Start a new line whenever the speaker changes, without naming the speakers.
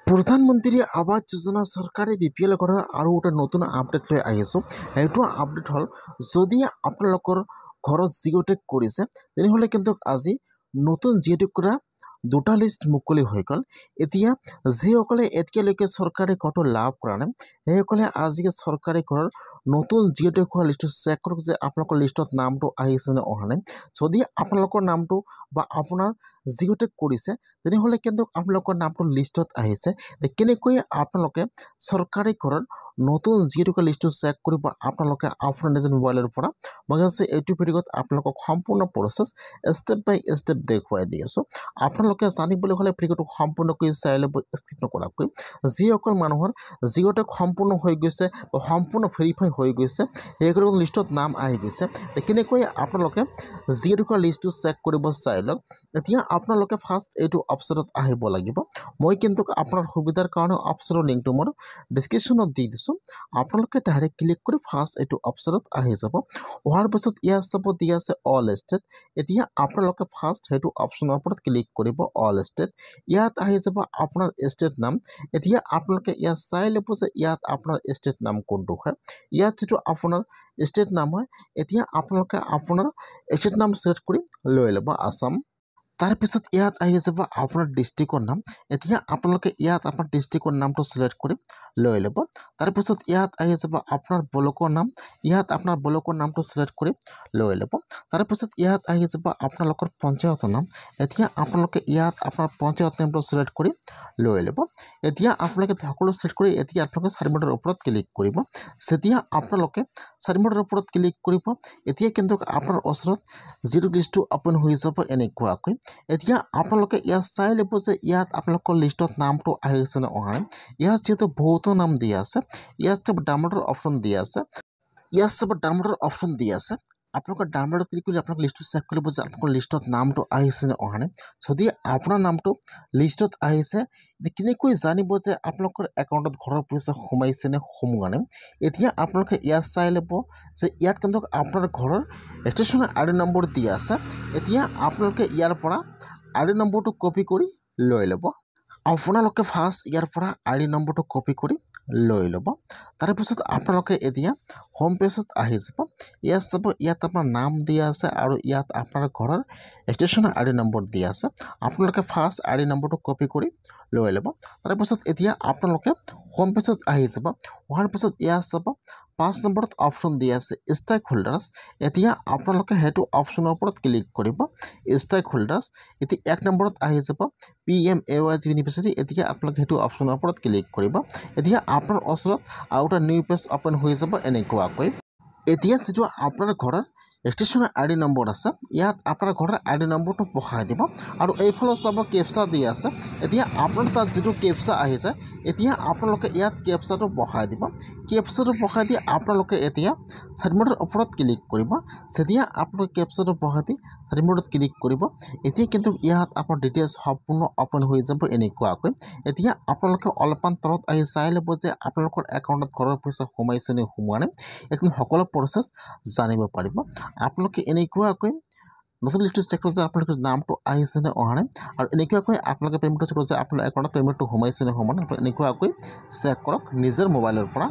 প্ৰধানমন্ত্ৰী আৱাস যোজনা চৰকাৰে BPL ঘৰৰ আৰু এটা নতুন আপডেট লৈ আহিছোঁ। এইটো আপডেট হ'ল যদি আপোনালোকৰ ঘৰত জিঅ'টেক কৰিছে তেনেহ'লে কিন্তু আজি নতুন জিঅ'টেক কৰা দুটা লিষ্ট মুকলি হৈ গ'ল। এতিয়া যিসকলে এতিয়ালৈকে চৰকাৰী ঘৰটো লাভ কৰা নাই সেইসকলে আজি চৰকাৰী ঘৰৰ নতুন জিঅ'টেক হোৱা লিষ্টটো চেক কৰক যে আপোনালোকৰ লিষ্টত নামটো আহিছে নে অহা নাই। যদি আপোনালোকৰ নামটো বা আপোনাৰ জিঅ'টেক কৰিছে তেনেহ'লে কিন্তু আপোনালোকৰ নামটো লিষ্টত আহিছে। কেনেকৈ আপোনালোকে চৰকাৰী ঘৰৰ নতুন জিঅ'টেক লিষ্টটো চেক কৰিব আপোনালোকে আপোনাৰ নিজৰ মোবাইলৰ পৰা মই এইটো ভিডিঅ'ত আপোনালোকক সম্পূৰ্ণ প্ৰচেছ ষ্টেপ বাই ষ্টেপ দেখুৱাই দি আছোঁ। আপোনালোকে জানিবলৈ হ'লে ভিডিঅ'টো সম্পূৰ্ণকৈ চাই ল'ব, স্কিপ নকৰাকৈ। যিসকল মানুহৰ জিঅ'টেক সম্পূৰ্ণ হৈ গৈছে বা সম্পূৰ্ণ ভেৰিফাই হৈ গৈছে সেইসকলৰ লিষ্টত নাম আহি গৈছে। কেনেকৈ আপোনালোকে জিঅ'টেকৰ লিষ্টটো চেক কৰিব চাই লওক। এতিয়া আপোনালোকে ফাৰ্ষ্ট এইটো অপশ্যনত আহিব লাগিব। মই কিন্তু আপোনাৰ সুবিধাৰ কাৰণে অপশ্যনৰ লিংকটো মই ডিছক্ৰিপশ্যনত দি দিছোঁ। আপোনালোকে ডাইৰেক্ট ক্লিক কৰি ফাৰ্ষ্ট এইটো অপশ্যনত আহি যাব। অহাৰ পিছত ইয়াত চাব দিয়া আছে অল ষ্টেট। এতিয়া আপোনালোকে ফাৰ্ষ্ট সেইটো অপশ্যনৰ ওপৰত ক্লিক কৰিব অল ষ্টেট। ইয়াত আহি যাব আপোনাৰ ষ্টেট নাম। এতিয়া আপোনালোকে ইয়াত চাই ল'ব যে ইয়াত আপোনাৰ ষ্টেট নাম কোনটো হয়। ইয়াত যিটো আপোনাৰ ষ্টেট নাম হয় এতিয়া আপোনালোকে আপোনাৰ ষ্টেট নাম ছিলেক্ট কৰি লৈ ল'ব আছাম। তাৰপিছত ইয়াত আহি যাব আপোনাৰ ডিষ্ট্ৰিক্টৰ নাম। এতিয়া আপোনালোকে ইয়াত আপোনাৰ ডিষ্ট্ৰিক্টৰ নামটো ছিলেক্ট কৰি লৈ ল'ব। তাৰপিছত ইয়াত আহি যাব আপোনাৰ ব্লকৰ নাম। ইয়াত আপোনাৰ ব্লকৰ নামটো ছিলেক্ট কৰি লৈ ল'ব। তাৰপিছত ইয়াত আহি যাব আপোনালোকৰ পঞ্চায়তৰ নাম। এতিয়া আপোনালোকে ইয়াত আপোনাৰ পঞ্চায়ত নামটো ছিলেক্ট কৰি লৈ ল'ব। এতিয়া আপোনালোকে সকলো ছিলেক্ট কৰি এতিয়া আপোনালোকে চাৰিমুঠৰ ওপৰত ক্লিক কৰিব। যেতিয়া আপোনালোকে চাৰিমুঠৰ ওপৰত ক্লিক কৰিব এতিয়া কিন্তু আপোনাৰ ওচৰত যিটো লিষ্টটো অ'পেন হৈ যাব এনেকুৱাকৈ। এতিয়া আপোনালোকে ইয়াত চাই ল'ব যে ইয়াত আপোনালোকৰ লিষ্টত নামটো আহিছে নে অহা নাই। ইয়াত যিহেতু বহুতো নাম দিয়া আছে ইয়াত চব ডাউনলোডৰ অপশ্যন দিয়া আছে। ইয়াত চব ডাউনলোডৰ অপশ্যন দিয়া আছে। আপোনালোকৰ ডাউনলোডত ক্লিক কৰি আপোনালোকৰ লিষ্টটো চেক কৰিব যে আপোনালোকৰ লিষ্টত নামটো আহিছে নে অহা নাই। যদি আপোনাৰ নামটো লিষ্টত আহিছে কেনেকৈ জানিব যে আপোনালোকৰ একাউণ্টত ঘৰৰ পইচা সোমাইছে নে সোমোৱা নাই। এতিয়া আপোনালোকে ইয়াত চাই ল'ব যে ইয়াত কিন্তু আপোনাৰ ঘৰৰ ৰেজিষ্ট্ৰেশ্যন ID নম্বৰ দিয়া আছে। এতিয়া আপোনালোকে ইয়াৰ পৰা ID নম্বৰটো কপি কৰি লৈ ল'ব। আপোনালোকে ফাৰ্ষ্ট ইয়াৰ পৰা ID নম্বৰটো কপি কৰি লৈ ল'ব। তাৰপিছত আপোনালোকে এতিয়া হোম পেজত আহি যাব। ইয়াত চাব ইয়াত আপোনাৰ নাম দিয়া আছে আৰু ইয়াত আপোনাৰ ঘৰৰ ৰেজিষ্ট্ৰেশ্যন ID নম্বৰ দিয়া আছে। আপোনালোকে ফাৰ্ষ্ট ID নম্বৰটো কপি কৰি লৈ ল'ব। তাৰপিছত এতিয়া আপোনালোকে হোম পেজত আহি যাব। অহাৰ পিছত ইয়াত চাব 5 নম্বৰত অপশ্যন দিয়া আছে ষ্টেক হোল্ডাৰ্ছ। এতিয়া আপোনালোকে সেইটো অপশ্যনৰ ওপৰত ক্লিক কৰিব ষ্টেক হোল্ডাৰ্ছ। এতিয়া 1 নম্বৰত আহি যাব PMAY ইউনিভাৰ্চিটি। এতিয়া আপোনালোকে সেইটো অপশ্যনৰ ওপৰত ক্লিক কৰিব। এতিয়া আপোনাৰ ওচৰত আৰু এটা নিউ পেজ অ'পেন হৈ যাব এনেকুৱাকৈ। এতিয়া যিটো আপোনাৰ ঘৰৰ ৰেজিষ্ট্ৰেশ্যন ID নম্বৰ আছে ইয়াত আপোনাৰ ঘৰৰ ID নম্বৰটো বহাই দিব আৰু এইফালে চাব কেপচা দিয়া আছে। এতিয়া আপোনাৰ তাত যিটো কেপচা আহিছে এতিয়া আপোনালোকে ইয়াত কেপচাটো বহাই দিব। কেপচাটো বহাই দি আপোনালোকে এতিয়া চাৰিমুঠৰ ওপৰত ক্লিক কৰিব। যেতিয়া আপোনালোকে কেপচাটো বহাই দি চাৰিমুঠত ক্লিক কৰিব এতিয়া কিন্তু ইয়াত আপোনাৰ ডিটেইলছ সম্পূৰ্ণ অ'পেন হৈ যাব এনেকুৱাকৈ। এতিয়া আপোনালোকে অলপমান তলত আহি চাই ল'ব যে আপোনালোকৰ একাউণ্টত ঘৰৰ পইচা সোমাইছে নে সোমোৱা নাই। এইখিনি সকলো প্ৰচেছ জানিব পাৰিব। আপোনালোকে এনেকুৱাকৈ নতুন লিষ্টটো চেক কৰোঁ যে আপোনালোকৰ নামটো আহিছে নে অহা নাই আৰু এনেকুৱাকৈ আপোনালোকে পে'মেণ্টটো চেক কৰোঁ যে আপোনাৰ একাউণ্টত পে'মেণ্টটো সোমাইছে নে সোমোৱা নাই। এনেকুৱাকৈ চেক কৰক নিজৰ মোবাইলৰ পৰা।